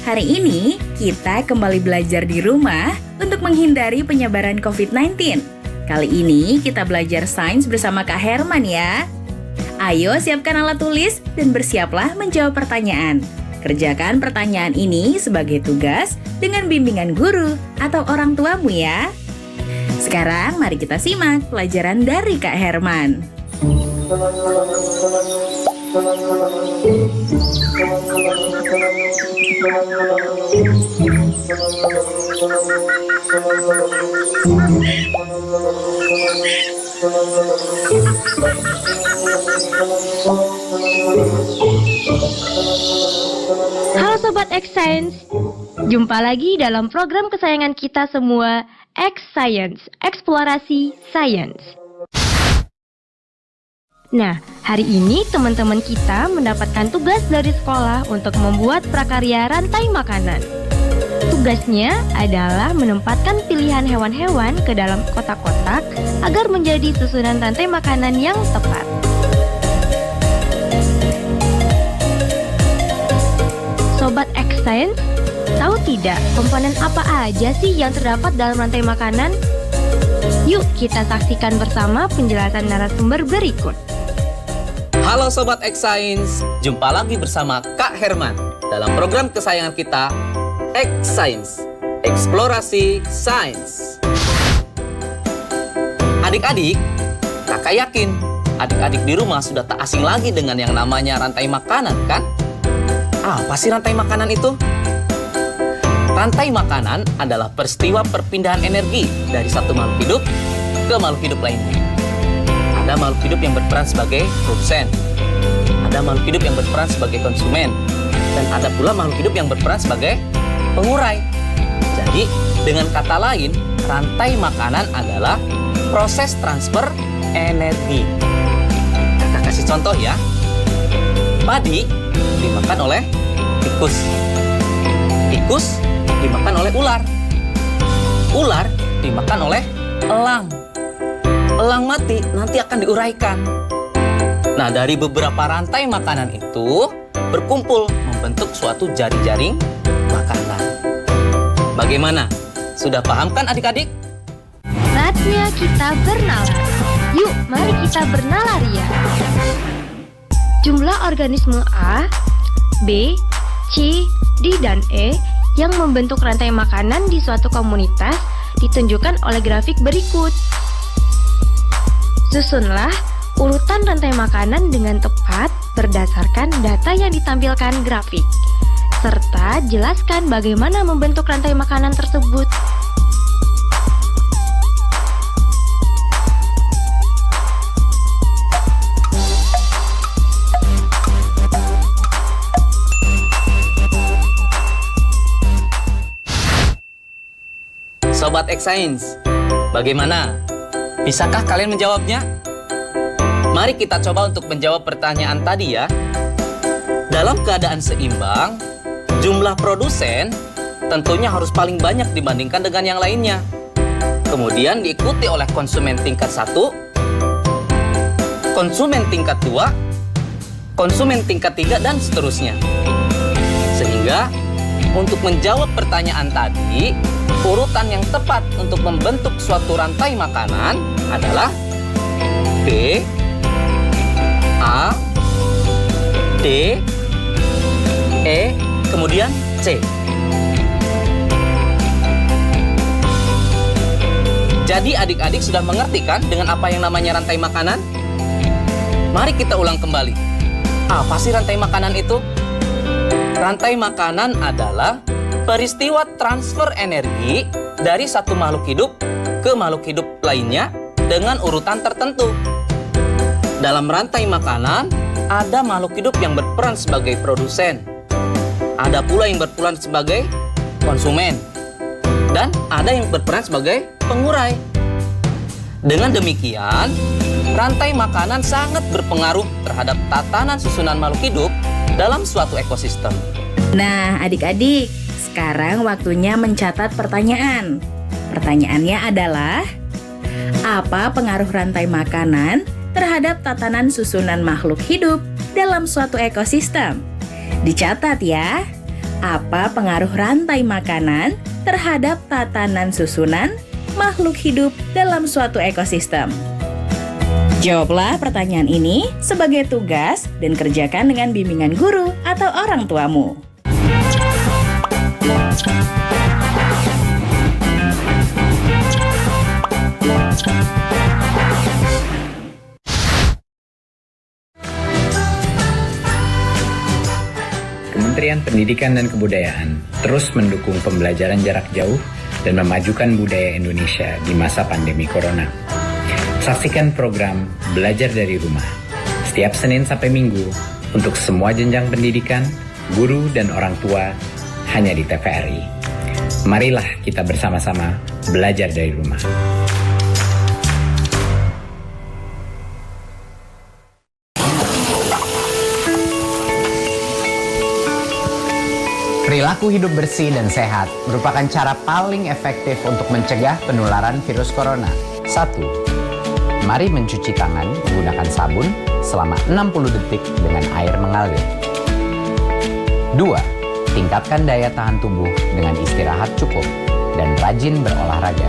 Hari ini kita kembali belajar di rumah untuk menghindari penyebaran COVID-19. Kali ini kita belajar sains bersama Kak Herman ya. Ayo siapkan alat tulis dan bersiaplah menjawab pertanyaan. Kerjakan pertanyaan ini sebagai tugas dengan bimbingan guru atau orang tuamu ya. Sekarang mari kita simak pelajaran dari Kak Herman. Halo Sobat X Science, jumpa lagi dalam program kesayangan kita semua, X Science, Eksplorasi Sains. Nah, hari ini teman-teman kita mendapatkan tugas dari sekolah untuk membuat prakarya rantai makanan. Tugasnya adalah menempatkan pilihan hewan-hewan ke dalam kotak-kotak agar menjadi susunan rantai makanan yang tepat. Sobat X Science, tahu tidak komponen apa aja sih yang terdapat dalam rantai makanan? Yuk kita saksikan bersama penjelasan narasumber berikut. Halo Sobat X Science, jumpa lagi bersama Kak Herman dalam program kesayangan kita, X Science, Eksplorasi Sains. Adik-adik, kakak yakin adik-adik di rumah sudah tak asing lagi dengan yang namanya rantai makanan kan? Apa sih rantai makanan itu? Rantai makanan adalah peristiwa perpindahan energi dari satu makhluk hidup ke makhluk hidup lainnya. Ada makhluk hidup yang berperan sebagai produsen, ada makhluk hidup yang berperan sebagai konsumen, dan ada pula makhluk hidup yang berperan sebagai pengurai. Jadi, dengan kata lain, rantai makanan adalah proses transfer energi. Kita kasih contoh ya. Padi dimakan oleh tikus. Tikus dimakan oleh ular. Ular dimakan oleh elang. Elang mati nanti akan diuraikan. Nah, dari beberapa rantai makanan itu berkumpul membentuk suatu jaring-jaring makanan. Bagaimana? Sudah paham kan adik-adik? Saatnya kita bernalar. Yuk, mari kita bernalar ya. Jumlah organisme A, B, C, D, dan E yang membentuk rantai makanan di suatu komunitas ditunjukkan oleh grafik berikut. Susunlah urutan rantai makanan dengan tepat berdasarkan data yang ditampilkan grafik, serta jelaskan bagaimana membentuk rantai makanan tersebut. Sobat X Science, bagaimana? Bisakah kalian menjawabnya? Mari kita coba untuk menjawab pertanyaan tadi ya. Dalam keadaan seimbang, jumlah produsen tentunya harus paling banyak dibandingkan dengan yang lainnya. Kemudian diikuti oleh konsumen tingkat 1, konsumen tingkat 2, konsumen tingkat 3, dan seterusnya. Sehingga untuk menjawab pertanyaan tadi, urutan yang tepat untuk membentuk suatu rantai makanan adalah B, A, D, E, kemudian C. Jadi adik-adik sudah mengerti kan dengan apa yang namanya rantai makanan? Mari kita ulang kembali. Apa sih rantai makanan itu? Rantai makanan adalah peristiwa transfer energi dari satu makhluk hidup ke makhluk hidup lainnya dengan urutan tertentu. Dalam rantai makanan, ada makhluk hidup yang berperan sebagai produsen, ada pula yang berperan sebagai konsumen, dan ada yang berperan sebagai pengurai. Dengan demikian, rantai makanan sangat berpengaruh terhadap tatanan susunan makhluk hidup dalam suatu ekosistem. Nah, adik-adik, sekarang waktunya mencatat pertanyaan. Pertanyaannya adalah, apa pengaruh rantai makanan terhadap tatanan susunan makhluk hidup dalam suatu ekosistem? Dicatat ya. Apa pengaruh rantai makanan terhadap tatanan susunan makhluk hidup dalam suatu ekosistem? Jawablah pertanyaan ini sebagai tugas dan kerjakan dengan bimbingan guru atau orang tuamu. Kementerian Pendidikan dan Kebudayaan terus mendukung pembelajaran jarak jauh dan memajukan budaya Indonesia di masa pandemi Corona. Saksikan program Belajar dari Rumah setiap Senin sampai Minggu untuk semua jenjang pendidikan, guru, dan orang tua hanya di TVRI. Marilah kita bersama-sama belajar dari rumah. Perilaku hidup bersih dan sehat merupakan cara paling efektif untuk mencegah penularan virus corona. 1. Mari mencuci tangan menggunakan sabun selama 60 detik dengan air mengalir. 2. Tingkatkan daya tahan tubuh dengan istirahat cukup dan rajin berolahraga.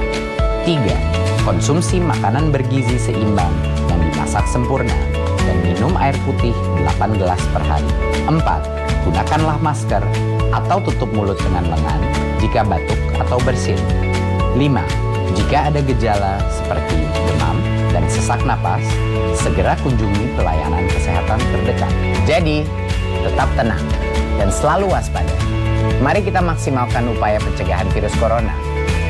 3. Konsumsi makanan bergizi seimbang yang dimasak sempurna dan minum air putih 8 gelas per hari. 4. Gunakanlah masker atau tutup mulut dengan lengan jika batuk atau bersin. 5. Jika ada gejala seperti demam dan sesak napas, segera kunjungi pelayanan kesehatan terdekat. Jadi, tetap tenang dan selalu waspada. Mari kita maksimalkan upaya pencegahan virus corona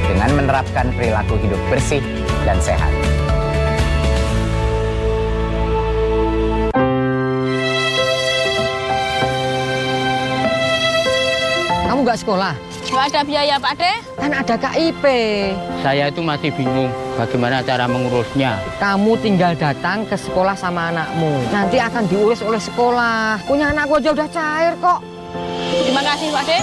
dengan menerapkan perilaku hidup bersih dan sehat. Kamu nggak sekolah? Nggak ada biaya, Pak De. Kan ada KIP. Saya itu masih bingung bagaimana cara mengurusnya. Kamu tinggal datang ke sekolah sama anakmu. Nanti akan diurus oleh sekolah. Punya anakku aja udah cair kok. Terima kasih, Pak De.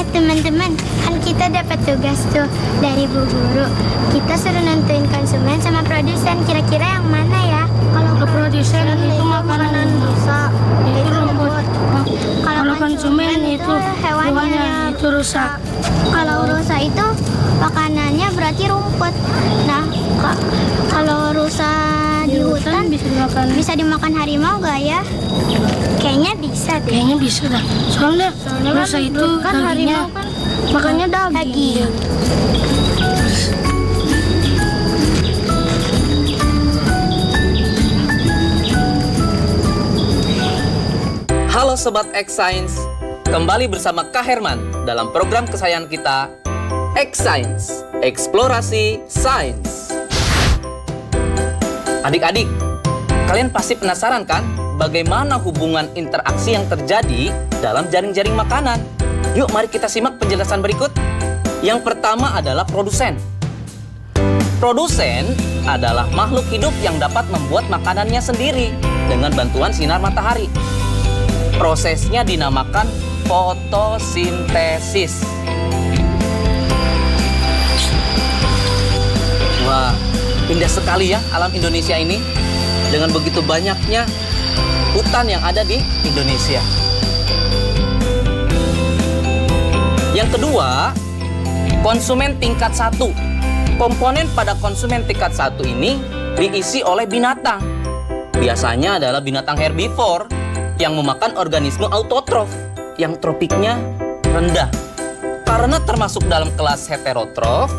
Teman-teman, kan kita dapat tugas tuh dari Bu Guru. Kita suruh nentuin konsumen sama produsen. Kira-kira yang mana ya? Kalau produsen itu makanan rusak, itu rumput. Kalau konsumen itu hewannya itu rusak. Kalau rusak itu makanannya berarti rumput. Nah, kalau rusak di hutan bisa dimakan harimau gak ya? Kayaknya bisa deh. Kayaknya bisa dah. Soalnya rusa itu kan harimau kan makannya daging. Halo Sobat X Science, kembali bersama Kak Herman dalam program kesayangan kita, X Science, Eksplorasi Sains. Adik-adik, kalian pasti penasaran kan bagaimana hubungan interaksi yang terjadi dalam jaring-jaring makanan? Yuk mari kita simak penjelasan berikut. Yang pertama adalah produsen. Produsen adalah makhluk hidup yang dapat membuat makanannya sendiri dengan bantuan sinar matahari. Prosesnya dinamakan fotosintesis. Wah, indah sekali ya alam Indonesia ini. Dengan begitu banyaknya hutan yang ada di Indonesia. Yang kedua, konsumen tingkat 1. Komponen pada konsumen tingkat 1 ini diisi oleh binatang. Biasanya adalah binatang herbivore yang memakan organisme autotrof yang tropiknya rendah. Karena termasuk dalam kelas heterotrof,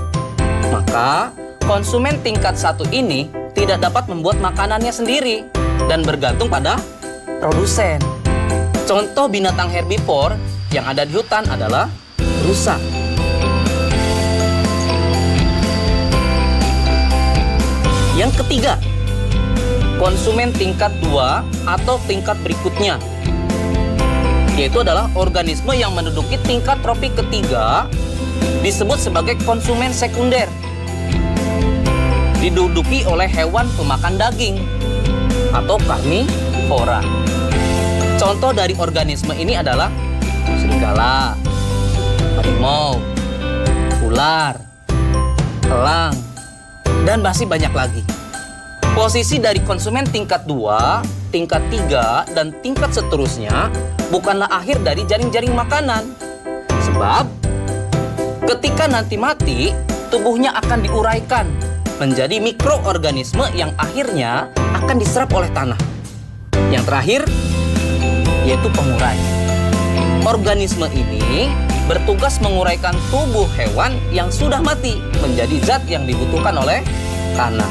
maka konsumen tingkat 1 ini tidak dapat membuat makanannya sendiri dan bergantung pada produsen. Contoh binatang herbivor yang ada di hutan adalah rusa. Yang ketiga, konsumen tingkat 2 atau tingkat berikutnya, yaitu adalah organisme yang menduduki tingkat tropik ketiga, disebut sebagai konsumen sekunder. Diduduki oleh hewan pemakan daging atau karnivora. Contoh dari organisme ini adalah serigala, harimau, ular, elang, dan masih banyak lagi. Posisi dari konsumen tingkat 2, tingkat 3, dan tingkat seterusnya bukanlah akhir dari jaring-jaring makanan. Sebab ketika nanti mati, tubuhnya akan diuraikan menjadi mikroorganisme yang akhirnya akan diserap oleh tanah. Yang terakhir, yaitu pengurai. Organisme ini bertugas menguraikan tubuh hewan yang sudah mati menjadi zat yang dibutuhkan oleh tanah.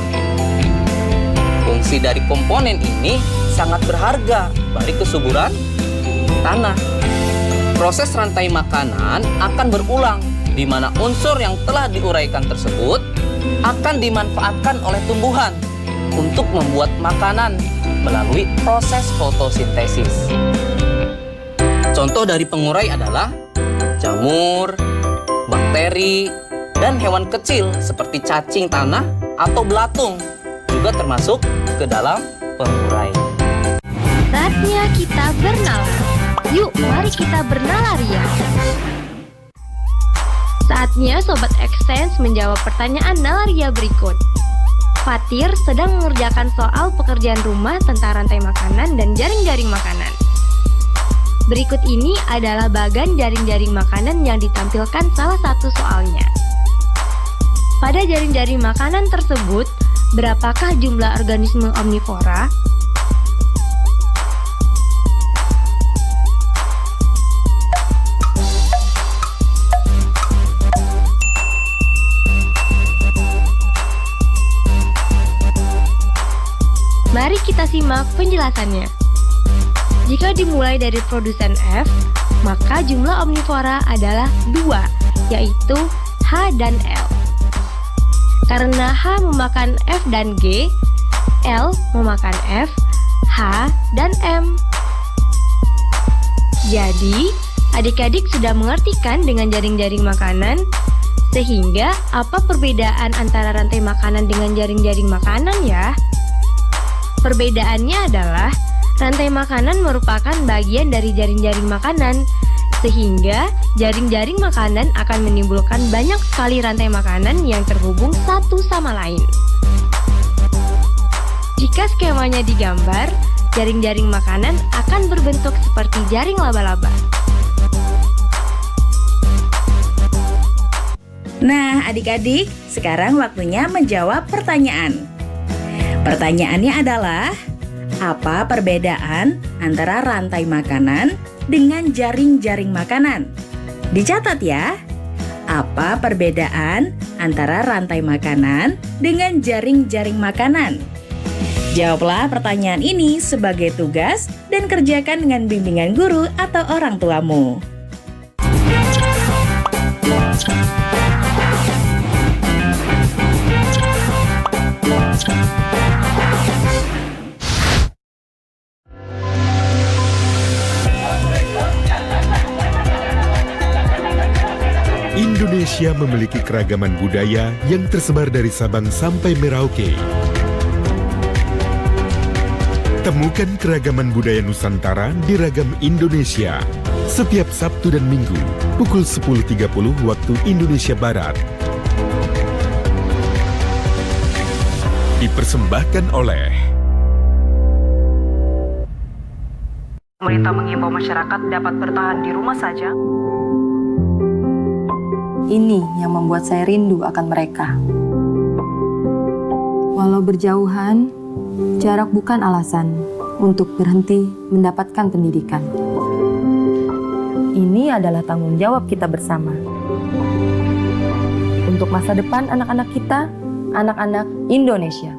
Fungsi dari komponen ini sangat berharga bagi kesuburan tanah. Proses rantai makanan akan berulang, di mana unsur yang telah diuraikan tersebut akan dimanfaatkan oleh tumbuhan untuk membuat makanan melalui proses fotosintesis. Contoh dari pengurai adalah jamur, bakteri, dan hewan kecil seperti cacing tanah atau belatung juga termasuk ke dalam pengurai. Saatnya kita bernalar. Yuk, mari kita bernalaria. Saatnya Sobat Exchange menjawab pertanyaan nalaria berikut. Fatir sedang mengerjakan soal pekerjaan rumah tentang rantai makanan dan jaring-jaring makanan. Berikut ini adalah bagan jaring-jaring makanan yang ditampilkan salah satu soalnya. Pada jaring-jaring makanan tersebut, berapakah jumlah organisme omnivora? Mari kita simak penjelasannya. Jika dimulai dari produsen F, maka jumlah omnivora adalah 2, yaitu H dan L. Karena H memakan F dan G, L memakan F, H, dan M. Jadi, adik-adik sudah mengerti kan dengan jaring-jaring makanan? Sehingga, apa perbedaan antara rantai makanan dengan jaring-jaring makanan ya? Perbedaannya adalah rantai makanan merupakan bagian dari jaring-jaring makanan, sehingga jaring-jaring makanan akan menimbulkan banyak sekali rantai makanan yang terhubung satu sama lain. Jika skemanya digambar, jaring-jaring makanan akan berbentuk seperti jaring laba-laba. Nah, adik-adik, sekarang waktunya menjawab pertanyaan. Pertanyaannya adalah, apa perbedaan antara rantai makanan dengan jaring-jaring makanan? Dicatat ya. Apa perbedaan antara rantai makanan dengan jaring-jaring makanan? Jawablah pertanyaan ini sebagai tugas dan kerjakan dengan bimbingan guru atau orang tuamu. Indonesia memiliki keragaman budaya yang tersebar dari Sabang sampai Merauke. Temukan keragaman budaya Nusantara di Ragam Indonesia setiap Sabtu dan Minggu pukul 10.30 waktu Indonesia Barat. Dipersembahkan oleh pemerintah mengimbau masyarakat dapat bertahan di rumah saja. Ini yang membuat saya rindu akan mereka. Walau berjauhan, jarak bukan alasan. untuk berhenti mendapatkan pendidikan. Ini adalah tanggung jawab kita bersama. Untuk masa depan anak-anak kita, anak-anak Indonesia.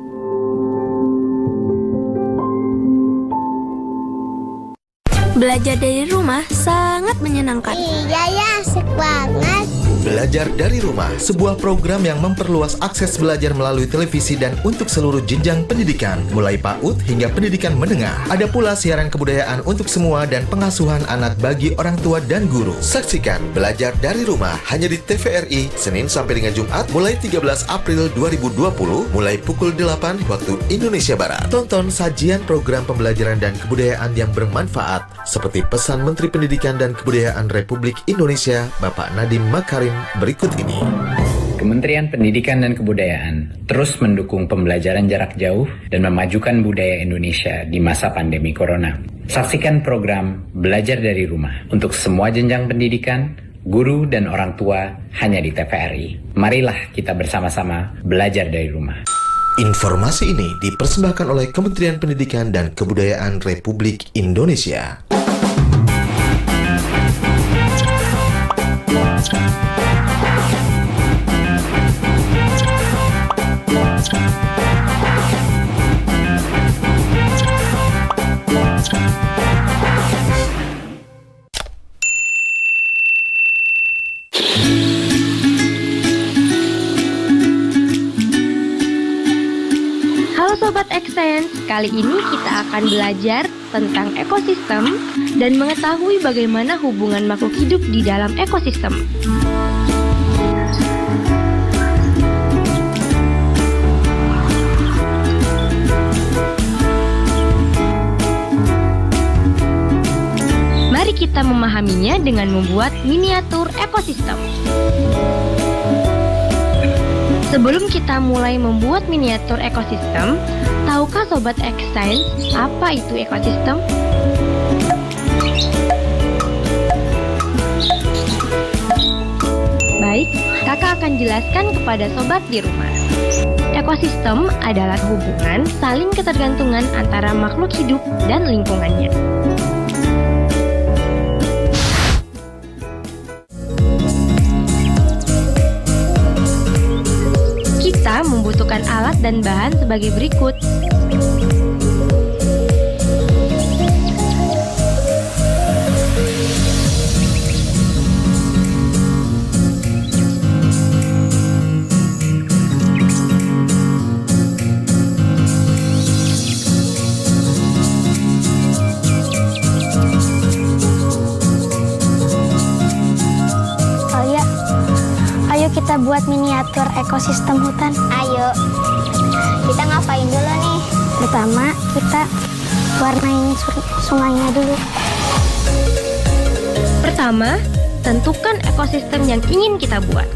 Belajar dari rumah sangat menyenangkan. Iya ya, asik banget. Belajar dari Rumah, sebuah program yang memperluas akses belajar melalui televisi dan untuk seluruh jenjang pendidikan, mulai PAUD hingga pendidikan menengah. Ada pula siaran kebudayaan untuk semua dan pengasuhan anak bagi orang tua dan guru. Saksikan Belajar dari Rumah hanya di TVRI, Senin sampai dengan Jumat, mulai 13 April 2020, mulai pukul 8 waktu Indonesia Barat. Tonton sajian program pembelajaran dan kebudayaan yang bermanfaat, seperti pesan Menteri Pendidikan dan Kebudayaan Republik Indonesia, Bapak Nadiem Makarim berikut ini. Kementerian Pendidikan dan Kebudayaan terus mendukung pembelajaran jarak jauh dan memajukan budaya Indonesia di masa pandemi corona. Saksikan program Belajar dari Rumah untuk semua jenjang pendidikan, guru dan orang tua hanya di TVRI. Marilah kita bersama-sama belajar dari rumah. Informasi ini dipersembahkan oleh Kementerian Pendidikan dan Kebudayaan Republik Indonesia. Halo Sobat X-Sense, kali ini kita akan belajar tentang ekosistem dan mengetahui bagaimana hubungan makhluk hidup di dalam ekosistem. Mari kita memahaminya dengan membuat miniatur ekosistem. Sebelum kita mulai membuat miniatur ekosistem, tahukah Sobat X-Science apa itu ekosistem? Baik, kakak akan jelaskan kepada Sobat di rumah. Ekosistem adalah hubungan saling ketergantungan antara makhluk hidup dan lingkungannya. Kita membutuhkan alat dan bahan sebagai berikut. Ayo kita buat miniatur ekosistem hutan. Ayo. Kita ngapain dulu nih? Pertama, kita warnain sungainya dulu. Pertama, tentukan ekosistem yang ingin kita buat.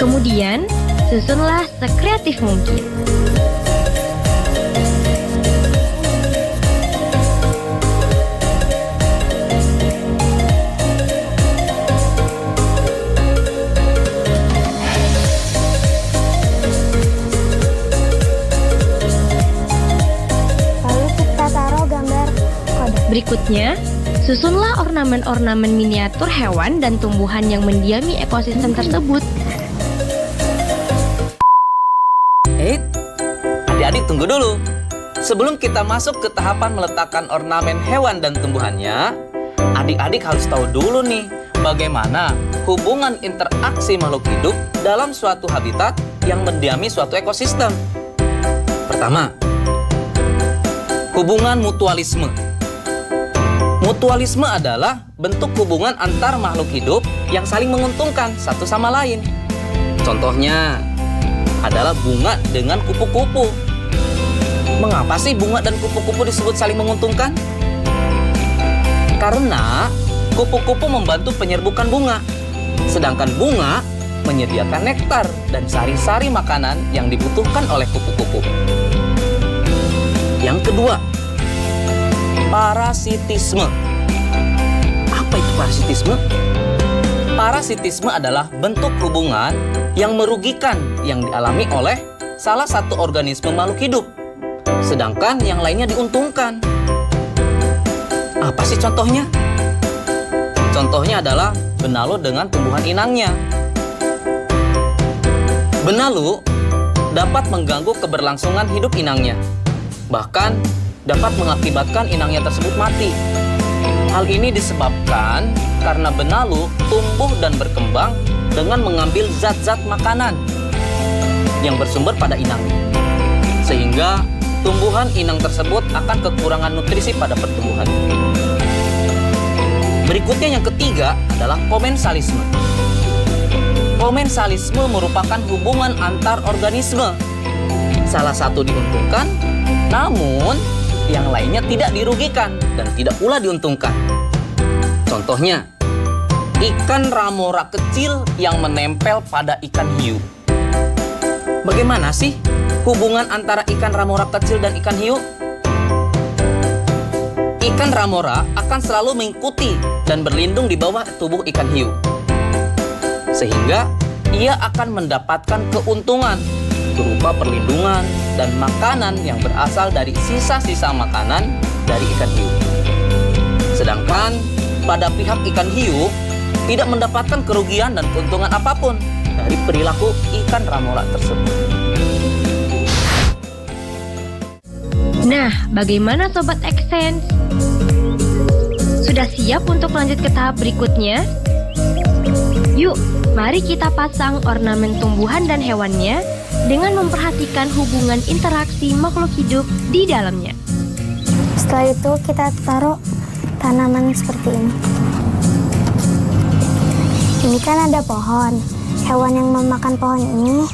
Kemudian, susunlah sekreatif mungkin. Berikutnya, susunlah ornamen-ornamen miniatur hewan dan tumbuhan yang mendiami ekosistem tersebut. Adik-adik tunggu dulu. Sebelum kita masuk ke tahapan meletakkan ornamen hewan dan tumbuhannya, adik-adik harus tahu dulu nih, bagaimana hubungan interaksi makhluk hidup dalam suatu habitat yang mendiami suatu ekosistem. Pertama, hubungan mutualisme. Mutualisme adalah bentuk hubungan antar makhluk hidup yang saling menguntungkan satu sama lain. Contohnya adalah bunga dengan kupu-kupu. Mengapa sih bunga dan kupu-kupu disebut saling menguntungkan? Karena kupu-kupu membantu penyerbukan bunga, sedangkan bunga menyediakan nektar dan sari-sari makanan yang dibutuhkan oleh kupu-kupu. Yang kedua, parasitisme. Apa itu parasitisme? Parasitisme adalah bentuk hubungan yang merugikan yang dialami oleh salah satu organisme makhluk hidup. sedangkan yang lainnya diuntungkan. Apa sih contohnya? Contohnya adalah benalu dengan tumbuhan inangnya. Benalu dapat mengganggu keberlangsungan hidup inangnya, bahkan dapat mengakibatkan inangnya tersebut mati. Hal ini disebabkan karena benalu tumbuh dan berkembang dengan mengambil zat-zat makanan yang bersumber pada inang, sehingga tumbuhan inang tersebut akan kekurangan nutrisi pada pertumbuhan. Berikutnya yang ketiga adalah komensalisme. Komensalisme merupakan hubungan antar organisme. Salah satu diuntungkan, namun yang lainnya tidak dirugikan dan tidak pula diuntungkan. Contohnya, ikan ramora kecil yang menempel pada ikan hiu. Bagaimana sih hubungan antara ikan ramora kecil dan ikan hiu? Ikan ramora akan selalu mengikuti dan berlindung di bawah tubuh ikan hiu, sehingga ia akan mendapatkan keuntungan berupa perlindungan dan makanan yang berasal dari sisa-sisa makanan dari ikan hiu. Sedangkan pada pihak ikan hiu tidak mendapatkan kerugian dan keuntungan apapun dari perilaku ikan ramora tersebut. Nah, bagaimana Sobat Xsense? Sudah siap untuk lanjut ke tahap berikutnya? Yuk, mari kita pasang ornamen tumbuhan dan hewannya dengan memperhatikan hubungan interaksi makhluk hidup di dalamnya. Setelah itu kita taruh tanaman seperti ini. Ini kan ada pohon. Hewan yang memakan pohon ini,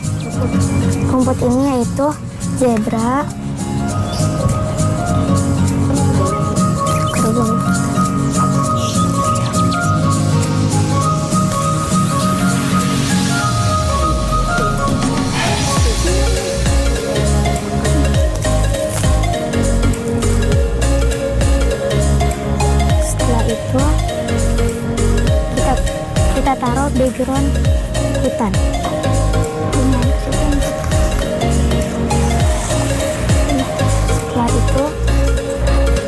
rumput ini yaitu zebra, kerbau. Setelah itu kita taruh background hutan. Setelah itu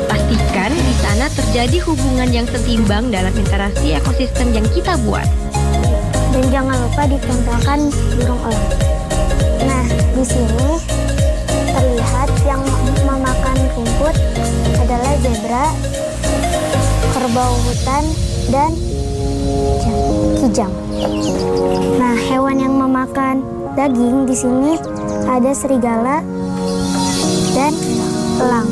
pastikan di sana terjadi hubungan yang setimbang dalam interaksi ekosistem yang kita buat. Dan jangan lupa ditempelkan burung elang. Nah, di sini terlihat yang memakan rumput adalah zebra, kerbau hutan, dan kijang. Nah, hewan yang memakan daging di sini ada serigala dan elang.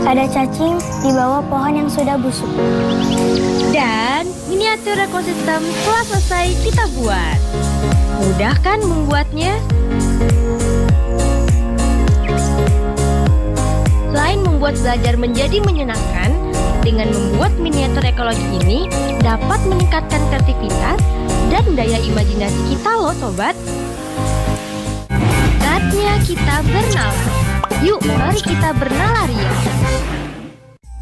Ada cacing di bawah pohon yang sudah busuk. Dan miniatur ekosistem telah selesai kita buat. Mudah kan membuatnya? Selain membuat belajar menjadi menyenangkan, dengan membuat miniatur ekologi ini dapat meningkatkan kreativitas dan daya imajinasi kita loh sobat. Saatnya kita bernalar. Yuk, mari kita bernalaria.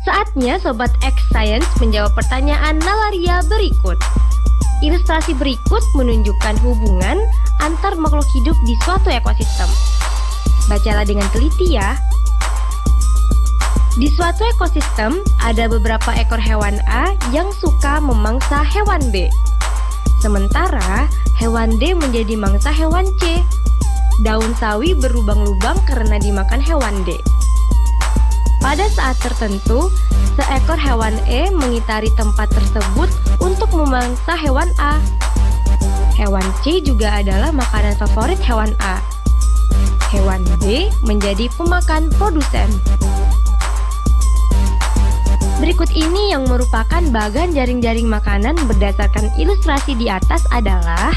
Saatnya Sobat X-Science menjawab pertanyaan nalaria berikut. Ilustrasi berikut menunjukkan hubungan antar makhluk hidup di suatu ekosistem. Bacalah dengan teliti ya. Di suatu ekosistem, ada beberapa ekor hewan A yang suka memangsa hewan B. Sementara, hewan D menjadi mangsa hewan C. Daun sawi berlubang-lubang karena dimakan hewan D. Pada saat tertentu, seekor hewan E mengitari tempat tersebut untuk memangsa hewan A. Hewan C juga adalah makanan favorit hewan A. Hewan B menjadi pemakan produsen. Berikut ini yang merupakan bagan jaring-jaring makanan berdasarkan ilustrasi di atas adalah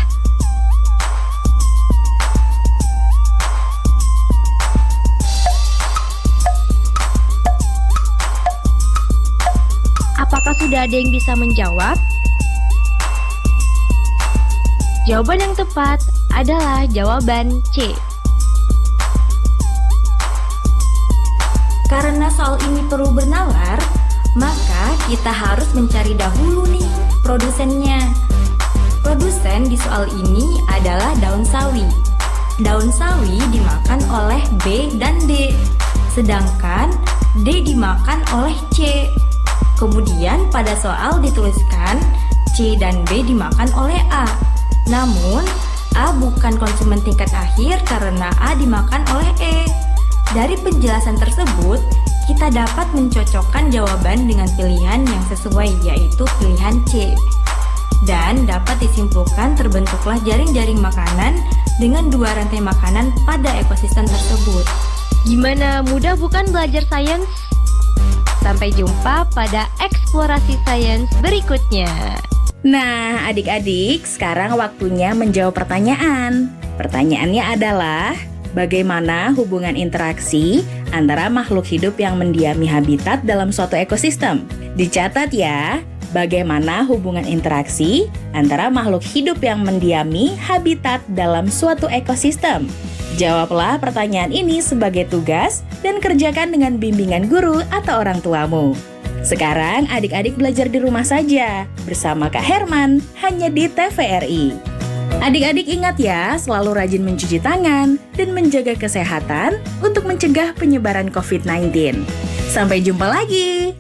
apakah sudah ada yang bisa menjawab? Jawaban yang tepat adalah jawaban C. Karena soal ini perlu bernalar, maka kita harus mencari dahulu nih produsennya. Produsen di soal ini adalah daun sawi. Daun sawi dimakan oleh B dan D, sedangkan D dimakan oleh C. Kemudian pada soal dituliskan C dan B dimakan oleh A. Namun, A bukan konsumen tingkat akhir karena A dimakan oleh E. Dari penjelasan tersebut, kita dapat mencocokkan jawaban dengan pilihan yang sesuai, yaitu pilihan C. Dan dapat disimpulkan terbentuklah jaring-jaring makanan dengan dua rantai makanan pada ekosistem tersebut. Gimana, mudah bukan belajar sains? Sampai jumpa pada eksplorasi sains berikutnya. Nah, adik-adik, sekarang waktunya menjawab pertanyaan. Pertanyaannya adalah, bagaimana hubungan interaksi antara makhluk hidup yang mendiami habitat dalam suatu ekosistem? Dicatat ya, bagaimana hubungan interaksi antara makhluk hidup yang mendiami habitat dalam suatu ekosistem? Jawablah pertanyaan ini sebagai tugas dan kerjakan dengan bimbingan guru atau orang tuamu. Sekarang adik-adik belajar di rumah saja bersama Kak Herman hanya di TVRI. Adik-adik ingat ya, selalu rajin mencuci tangan dan menjaga kesehatan untuk mencegah penyebaran COVID-19. Sampai jumpa lagi.